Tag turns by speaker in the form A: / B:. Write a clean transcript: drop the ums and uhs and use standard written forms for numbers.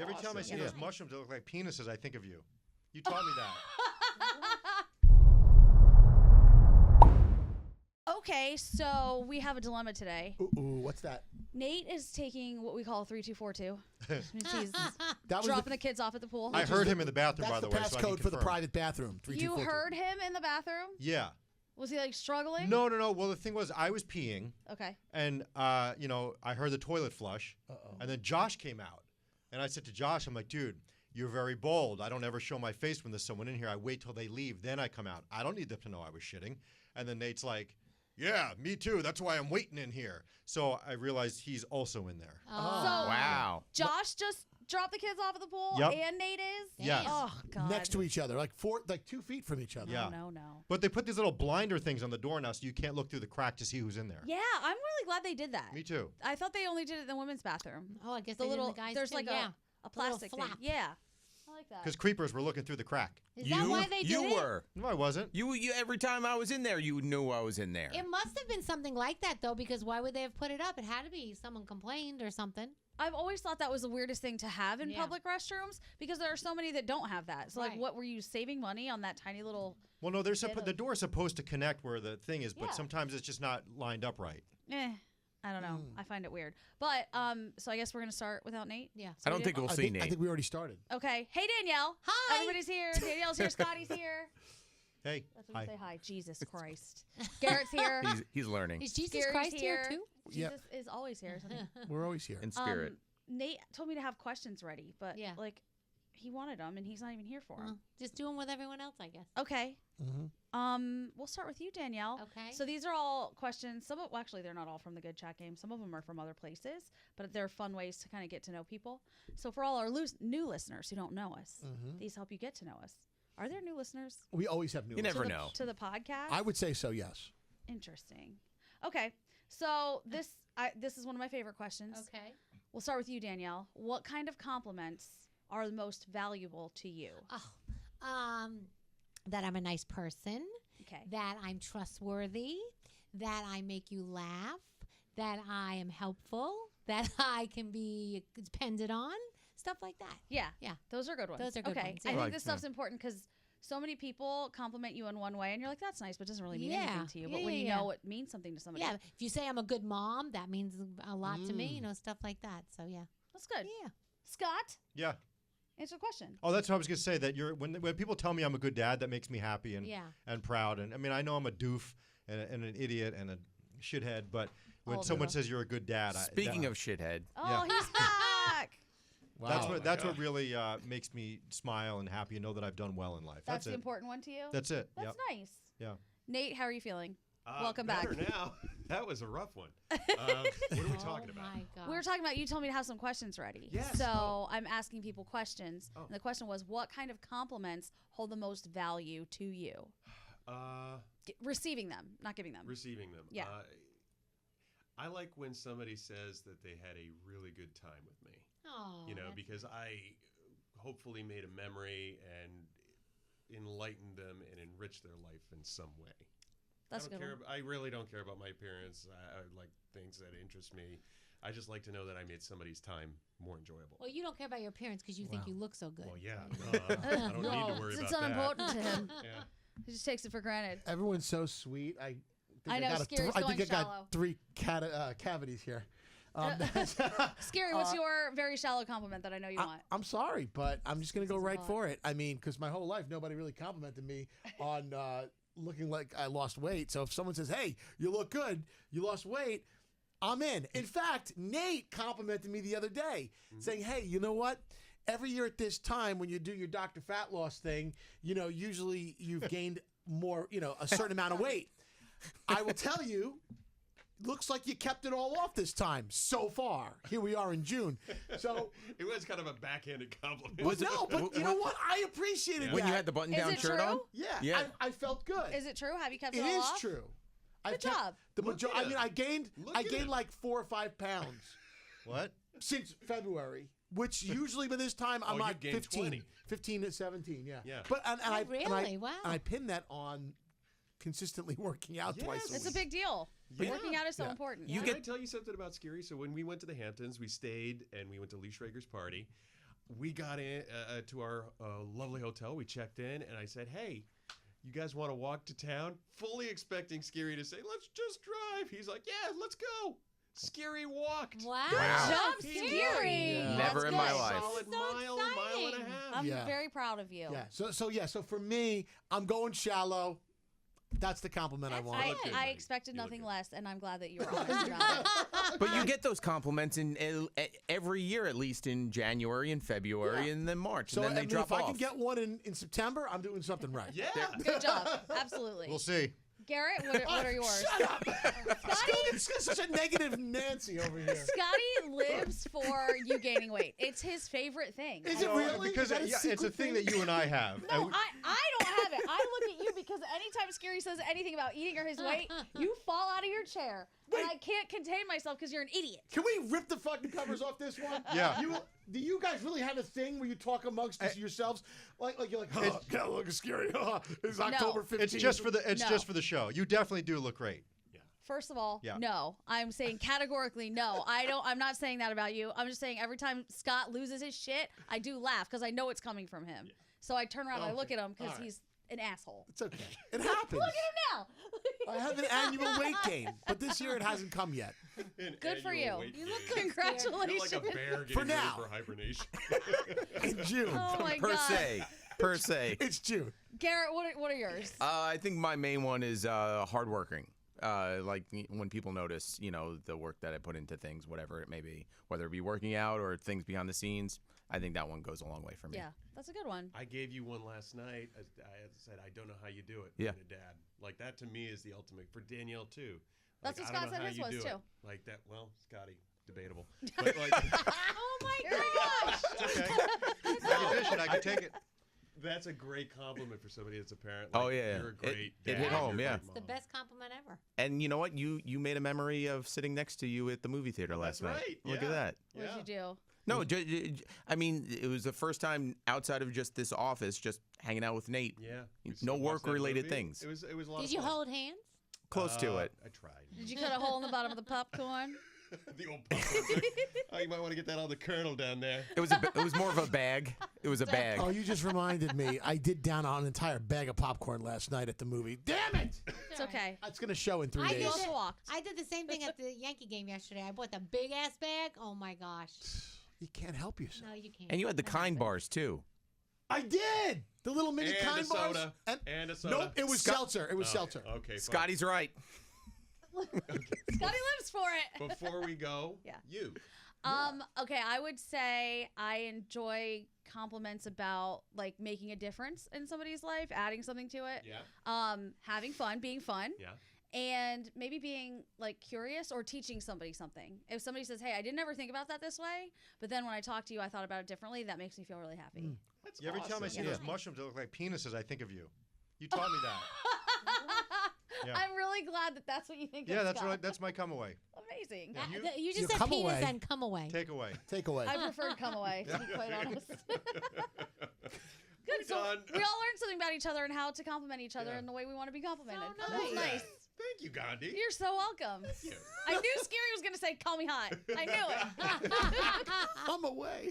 A: Every time I see those mushrooms that look like penises, I think of you. You taught me that.
B: Okay, so we have a dilemma today.
C: Ooh, what's that?
B: Nate is taking what we call 3242. He's
C: That was
B: dropping the kids off at the pool.
A: I heard him in the bathroom, by the way.
C: That's the passcode for the private bathroom.
B: You heard him in the bathroom?
A: Yeah.
B: Was he like struggling?
A: No. Well, the thing was, I was peeing.
B: Okay.
A: And, I heard the toilet flush. And then Josh came out. And I said to Josh, I'm like, dude, you're very bold. I don't ever show my face when there's someone in here. I wait till they leave. Then I come out. I don't need them to know I was shitting. And then Nate's like, yeah, me too. That's why I'm waiting in here. So I realized he's also in there.
B: Oh. So
D: wow.
B: Josh just dropped the kids off at the pool,
A: Yep.
B: and Nate is?
A: Yes.
B: Oh, God.
C: Next to each other, like 2 feet from each other.
A: Yeah.
B: No.
A: But they put these little blinder things on the door now so you can't look through the crack to see who's in there.
B: Yeah, I'm really glad they did that.
A: Me too.
B: I thought they only did it in the women's bathroom.
E: Oh, I guess
B: The
E: they
B: little,
E: did in the guys'
B: there's
E: too.
B: like a plastic thing.
E: flap.
B: Yeah. I like that.
A: Because creepers were looking through the crack.
E: Is that why they did
D: You
E: it?
D: were.
A: No, I wasn't.
D: You every time I was in there, you knew I was in there.
E: It must have been something like that, though, because why would they have put it up? It had to be someone complained or something.
B: I've always thought that was the weirdest thing to have in public restrooms because there are so many that don't have that. So, like, what were you saving money on that tiny little...
A: Well, no, the door is supposed to connect where the thing is, but
B: Yeah.
A: sometimes it's just not lined up right.
B: I don't know. I find it weird. But, so I guess we're going to start without Nate?
E: Yeah.
D: I don't think we'll see Nate.
C: I think we already started.
B: Okay. Hey, Danielle.
E: Hi.
B: Everybody's here. Danielle's here. Scotty's here.
A: Hey.
B: That's when you say hi. Jesus Christ. Garrett's here.
D: He's learning.
E: Is Jesus
B: Gary's
E: Christ here, too?
B: Jesus is always here.
C: We're always here.
D: In spirit.
B: Nate told me to have questions ready, but like he wanted them and he's not even here for them.
E: Just do them with everyone else, I guess.
B: Okay. We'll start with you, Danielle.
E: Okay.
B: So these are all questions. Actually, they're not all from the Good Chat game. Some of them are from other places, but they're fun ways to kind of get to know people. So for all our new listeners who don't know us, these help you get to know us. Are there new listeners?
C: We always have new listeners.
D: You never know.
B: To the podcast?
C: I would say so, yes.
B: Interesting. Okay. So this is one of my favorite questions.
E: Okay.
B: We'll start with you, Danielle. What kind of compliments are the most valuable to you?
E: That I'm a nice person.
B: Okay.
E: That I'm trustworthy. That I make you laugh. That I am helpful. That I can be depended on. Stuff like that.
B: Yeah.
E: Yeah.
B: Those are good ones.
E: Those are good ones.
B: I
E: Yeah.
B: think this stuff's important because so many people compliment you in one way and you're like, that's nice, but it doesn't really mean anything to you. But when you know it means something to somebody.
E: Yeah. If you say I'm a good mom, that means a lot to me, stuff like that. So, yeah.
B: That's good.
E: Yeah.
B: Scott?
A: Yeah.
B: Answer the question.
A: Oh, that's what I was going to say. That when people tell me I'm a good dad, that makes me happy and proud. And I mean, I know I'm a doof and an idiot and a shithead, but when someone says you're a good dad,
D: Speaking of shithead.
B: Oh, he's back.
A: Wow. That's what really makes me smile and happy and know that I've done well in life.
B: That's the important one to you?
A: That's it.
B: That's nice.
A: Yeah.
B: Nate, how are you feeling? Welcome back.
F: Better now. That was a rough one. What are we talking about?
E: My God.
B: We were talking about you told me to have some questions ready.
F: Yes.
B: So I'm asking people questions. And the question was, what kind of compliments hold the most value to you? Receiving them, not giving them.
F: Receiving them.
B: Yeah.
F: I like when somebody says that they had a really good time with me.
E: Oh,
F: because I hopefully made a memory and enlightened them and enriched their life in some way.
B: That's good.
F: I really don't care about my appearance. I like things that interest me. I just like to know that I made somebody's time more enjoyable.
E: Well, you don't care about your appearance because you think you look so good.
F: Well, yeah. I don't need to worry about
B: it's
F: that.
B: unimportant to him.
F: Yeah.
B: He just takes it for granted.
C: Everyone's so sweet. I
B: know, Scary's
C: I
B: going
C: think I
B: shallow.
C: got 3 cavities here.
B: Scary, what's your very shallow compliment that I know you want?
C: I'm sorry, but I'm just going to go right for it. I mean, because my whole life, nobody really complimented me on looking like I lost weight. So if someone says, hey, you look good, you lost weight, I'm in. In fact, Nate complimented me the other day saying, hey, you know what? Every year at this time when you do your Dr. Fat Loss thing, usually you've gained more, a certain amount of weight. I will tell you, looks like you kept it all off this time so far. Here we are in June. So
F: it was kind of a backhanded compliment.
C: But you know what? I appreciated that.
D: When you had the button-down shirt on?
C: Yeah. I felt good.
B: Is it true? Have you kept it
C: It
B: all
C: is
B: off?
C: true.
B: Good job.
C: I gained like 4 or 5 pounds.
A: What?
C: Since February, which usually by this time I'm like 15,
F: 20.
C: 15 to 17. Yeah.
E: Wow.
C: And I pin that on consistently working out twice a week.
B: It's a big deal.
F: Yeah.
B: Working out is so important.
F: Can I tell you something about Scary? So when we went to the Hamptons, we stayed and we went to Lee Schrager's party. we got in to our lovely hotel. We checked in, and I said, "Hey, you guys want to walk to town?" Fully expecting Scary to say, "Let's just drive." He's like, "Yeah, let's go." Scary walked.
E: Wow.
B: Good job,
F: He
B: Scary.
C: Yeah.
B: That's
D: Never in
B: good.
D: my life.
F: Solid
E: So
F: mile and a
E: exciting.
F: half.
B: I'm
C: Yeah.
B: very proud of you.
C: Yeah. So for me, I'm going shallow. That's the compliment I want.
F: look good,
B: I
F: buddy.
B: expected
F: You look
B: nothing
F: good.
B: less, and I'm glad that you were honest about it.
D: But you get those compliments in every year, at least in January and February and then March,
C: So
D: and then they
C: I mean,
D: drop
C: if
D: off.
C: I can get one in September, I'm doing something right.
F: Yeah.
B: Good job. Absolutely.
A: We'll see.
B: Garrett, what are yours?
C: Shut up! It's such a negative Nancy over here.
B: Scotty lives for you gaining weight. It's his favorite thing.
C: Is it
A: No,
C: really?
A: Because
C: Is that a
A: it's a
C: secret
A: thing that you and I have.
B: No,
A: And we-
B: I don't have it. I look at you because anytime Scary says anything about eating or his weight, you fall out of your chair.
C: Wait.
B: And I can't contain myself because you're an idiot.
C: Can we rip the fucking covers off this one?
A: Yeah.
C: Do you guys really have a thing where you talk amongst yourselves? Like you're like, oh, God, look scary. It's October 15th.
A: it's just for the
B: No.
A: just for the show. You definitely do look great.
B: First of all,
A: Yeah.
B: no. I'm saying categorically no. I'm not saying that about you. I'm just saying every time Scott loses his shit, I do laugh because I know it's coming from him. So I turn around and I look at him because
C: All right.
B: he's an asshole.
C: It's okay. It happens.
B: Look at him now.
C: I have an annual weight gain, but this year it hasn't come yet.
F: An
B: Good for
F: annual
B: you.
F: weight
E: You look
F: gain.
E: good.
B: Congratulations.
F: You're like a bear getting
C: For
F: ready
C: now.
F: for hibernation.
C: In June.
B: Oh my
D: per
B: God.
D: per se.
C: It's June.
B: Garrett, what are yours?
D: I think my main one is hardworking. Like when people notice, the work that I put into things, whatever it may be, whether it be working out or things behind the scenes. I think that one goes a long way for me.
B: Yeah, that's a good one.
F: I gave you one last night. I said, I don't know how you do it.
D: Yeah.
F: Being a dad. Like, that to me is the ultimate. For Danielle, too.
B: That's
F: Like,
B: what
F: I
B: Scott
F: don't know
B: said
F: how
B: his
F: you
B: was,
F: do
B: too.
F: it. Like that. Well, Scotty, debatable. But like,
E: Oh my
B: Here we
E: gosh.
B: go.
A: Okay. I can dish it. I can take it.
F: that's a great compliment for somebody that's a parent.
D: Oh,
F: Like,
D: yeah.
F: You're a great
D: It
F: dad.
D: hit home,
F: You're a
D: yeah.
F: great
E: The
F: mom.
E: best compliment ever.
D: And you know what? You made a memory of sitting next to you at the movie theater last
F: That's
D: night.
F: right,
D: Look
F: yeah.
D: at that.
B: What did you do?
D: No, I mean, it was the first time outside of just this office, just hanging out with Nate.
F: Yeah. we
D: No
F: watched that
D: work-related
F: movie.
D: things.
F: It was a lot
E: Did
F: of
E: you
F: fun.
E: hold hands?
D: Close to it.
F: I tried.
B: Did you cut a hole in the bottom of the popcorn?
F: The old popcorn. Oh, you might want to get that on the kernel down there.
D: It was more of a bag. It was a bag.
C: Oh, you just reminded me. I did down on an entire bag of popcorn last night at the movie. Damn it!
B: It's okay.
C: It's going to show in 3
E: I
C: days.
B: You
E: did
B: also
E: it.
B: walked.
E: I did the same thing at the Yankee game yesterday. I bought the big ass bag. Oh my gosh.
C: You can't help yourself.
E: No, you can't.
D: And you had the
E: That
D: kind
E: happens.
D: bars too.
C: I did. The little mini
F: And
C: kind
F: a soda.
C: bars.
F: And a soda.
C: Nope, it was seltzer. It was seltzer.
F: Okay, fine.
D: Scotty's right.
B: Scotty lives for it.
F: Before we go,
B: Yeah.
F: you.
B: Okay, I would say I enjoy compliments about like making a difference in somebody's life, adding something to it.
F: Yeah.
B: Having fun, being fun.
F: Yeah.
B: And maybe being like curious or teaching somebody something. If somebody says, "Hey, I didn't ever think about that this way," but then when I talk to you, I thought about it differently. That makes me feel really happy.
F: That's
A: Every time I see
B: Yeah.
A: those mushrooms that look like penises, I think of you. You taught me that. Yeah.
B: I'm really glad that that's what you think.
A: Yeah,
B: of,
A: that's
B: Scott.
A: right. That's my come away.
B: Amazing.
E: You just
C: You
E: said
C: come
E: penis
C: away.
E: and come away.
A: Take away.
C: Take away.
B: I preferred come away, to be quite honest. Good. So
F: done.
B: we all learned something about each other and how to compliment each other
F: Yeah.
B: in the way we want to be complimented.
E: So
B: That was
E: nice.
B: nice.
F: Thank you, Gandhi.
B: You're so welcome.
F: you.
B: I knew Scary was going to say, "Call me hot." I knew it.
C: Come away.